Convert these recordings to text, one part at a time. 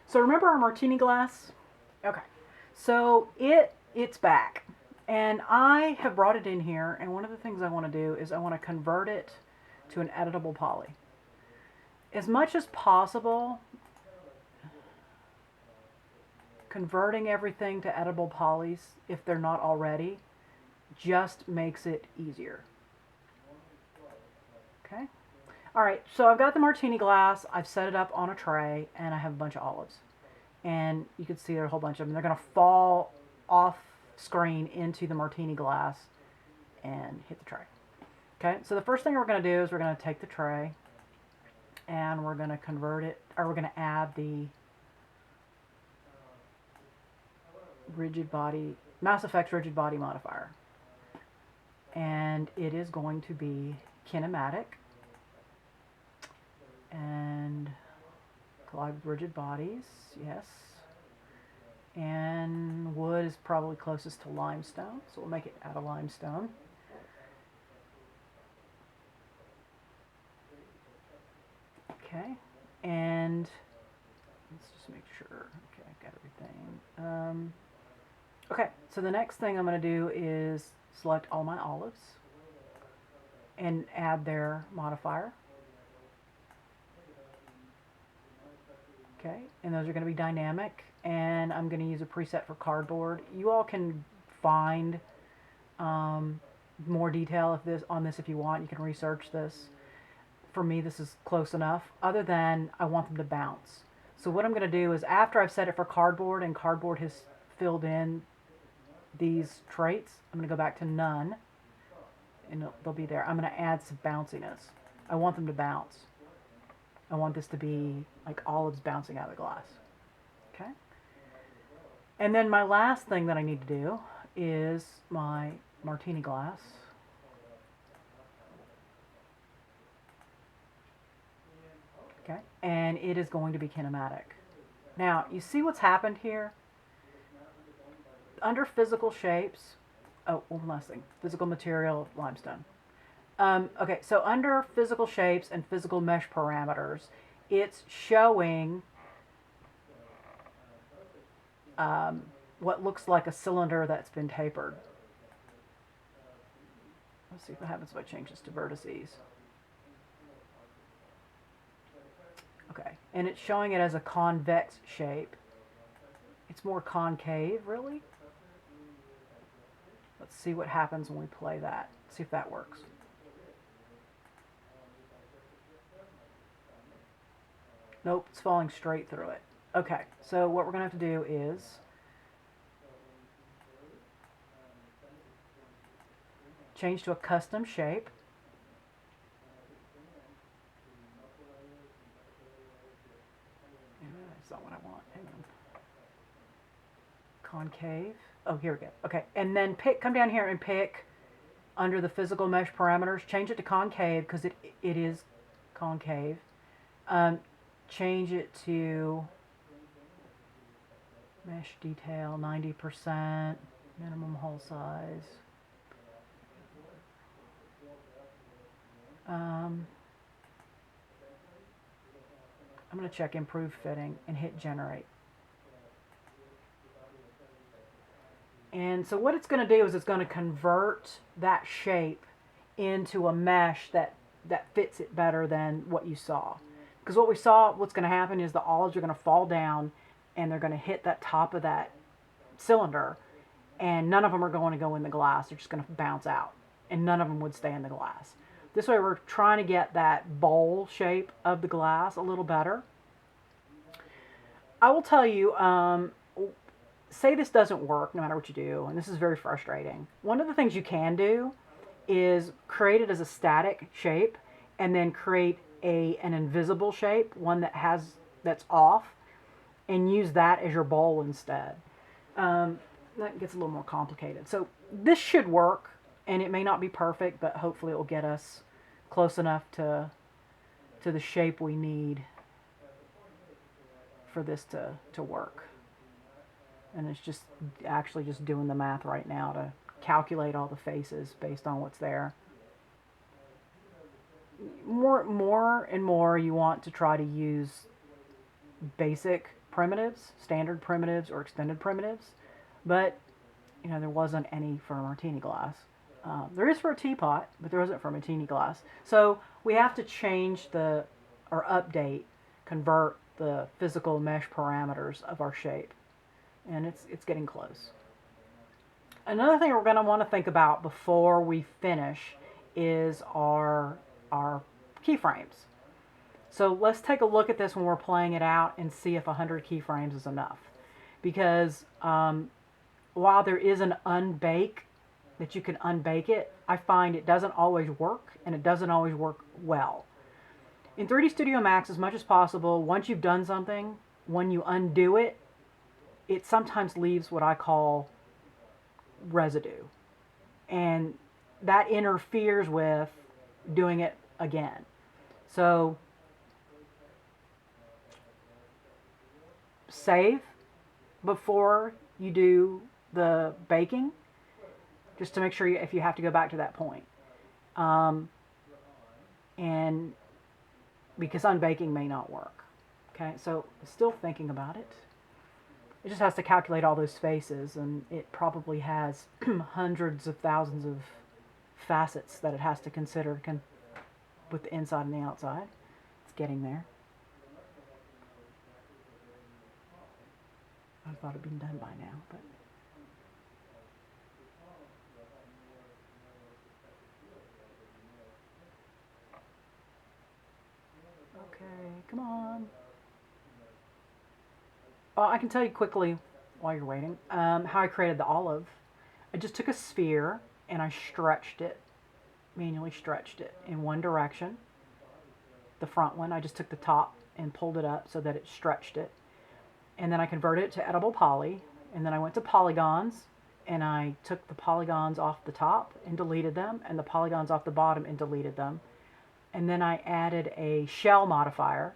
So remember our martini glass? Okay. So it's back. And I have brought it in here, and one of the things I want to do is I want to convert it to an editable poly. As much as possible, converting everything to editable polys, if they're not already, just makes it easier. Okay? Alright, so I've got the martini glass, I've set it up on a tray, and I have a bunch of olives. And you can see there are a whole bunch of them. They're going to fall off screen into the martini glass and hit the tray. Okay, so the first thing we're going to do is we're going to take the tray and we're going to convert it, or we're going to add the rigid body, MassFX rigid body modifier. And it is going to be kinematic and collide with rigid bodies, yes. And wood is probably closest to limestone, so we'll make it out of limestone. Okay, and let's just make sure. Okay, I've got everything. Okay, so the next thing I'm going to do is select all my olives and add their modifier. Okay, and those are going to be dynamic, and I'm going to use a preset for cardboard. You all can find more detail on this if you want. You can research this. For me, this is close enough, other than I want them to bounce. So what I'm going to do is, after I've set it for cardboard and cardboard has filled in these traits, I'm going to go back to none, and they'll be there. I'm going to add some bounciness. I want them to bounce. I want this to be like olives bouncing out of the glass. Okay? And then my last thing that I need to do is my martini glass. Okay? And it is going to be kinematic. Now, you see what's happened here? Under physical shapes, oh, one last thing. Physical material, limestone. Okay, so under physical shapes and physical mesh parameters, it's showing what looks like a cylinder that's been tapered. Let's see what happens if I change this to vertices. Okay, and it's showing it as a convex shape. It's more concave, really. Let's see what happens when we play that. See if that works. Nope, it's falling straight through it. Okay, so what we're going to have to do is change to a custom shape. That's not what I want. Hang on. Concave. Oh, here we go. Okay, and then come down here and pick under the physical mesh parameters, change it to concave because it is concave. Change it to mesh detail 90%, minimum hole size. I'm going to check improve fitting and hit generate. And so what it's going to do is it's going to convert that shape into a mesh that fits it better than what you saw. Because what we saw, what's going to happen is the olives are going to fall down and they're going to hit that top of that cylinder, and none of them are going to go in the glass. They're just going to bounce out, and none of them would stay in the glass. This way we're trying to get that bowl shape of the glass a little better. I will tell you, say this doesn't work no matter what you do, and this is very frustrating. One of the things you can do is create it as a static shape and then create an invisible shape, one that's off, and use that as your bowl instead. That gets a little more complicated. So this should work, and it may not be perfect, but hopefully it will get us close enough to the shape we need for this to work. And it's just actually just doing the math right now to calculate all the faces based on what's there. More and more you want to try to use basic primitives, standard primitives or extended primitives, but you know, there wasn't any for a martini glass. There is for a teapot, but there isn't for a martini glass. So we have to change or update, convert the physical mesh parameters of our shape. And it's getting close. Another thing we're going to want to think about before we finish is our keyframes. So let's take a look at this when we're playing it out and see if 100 keyframes is enough. Because while there is an unbake, that you can unbake it, I find it doesn't always work, and it doesn't always work well. In 3D Studio Max, as much as possible, once you've done something, when you undo it, it sometimes leaves what I call residue. And that interferes with doing it again. So save before you do the baking, just to make sure if you have to go back to that point. And because unbaking may not work. Okay, so still thinking about it. It just has to calculate all those faces, and it probably has hundreds of thousands of facets that it has to consider with the inside and the outside. It's getting there. I thought it'd been done by now, but okay, come on. I can tell you quickly while you're waiting how I created the olive. I just took a sphere and I stretched it, manually stretched it in one direction. The front one, I just took the top and pulled it up so that it stretched it. And then I converted it to editable poly. And then I went to polygons and I took the polygons off the top and deleted them, and the polygons off the bottom and deleted them. And then I added a shell modifier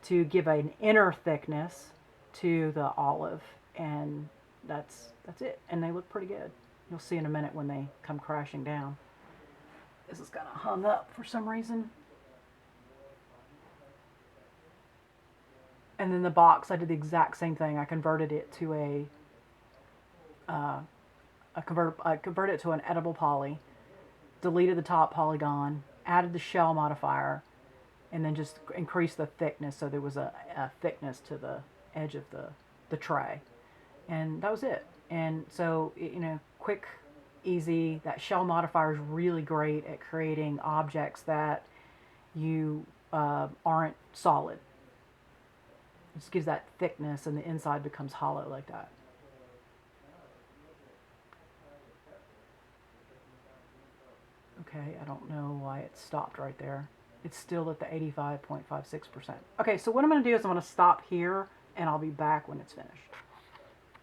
to give an inner thickness to the olive, and that's it. And they look pretty good. You'll see in a minute when they come crashing down. This is kind of hung up for some reason. And then the box, I did the exact same thing. I converted it to I converted it to an editable poly, deleted the top polygon, added the shell modifier, and then just increased the thickness so there was a thickness to the edge of the tray. And that was it. And so, you know, quick, easy. That shell modifier is really great at creating objects that you aren't solid. It just gives that thickness, and the inside becomes hollow like that. Okay, I don't know why it stopped right there. It's still at the 85.56%. Okay, so what I'm going to do is I'm going to stop here, and I'll be back when it's finished.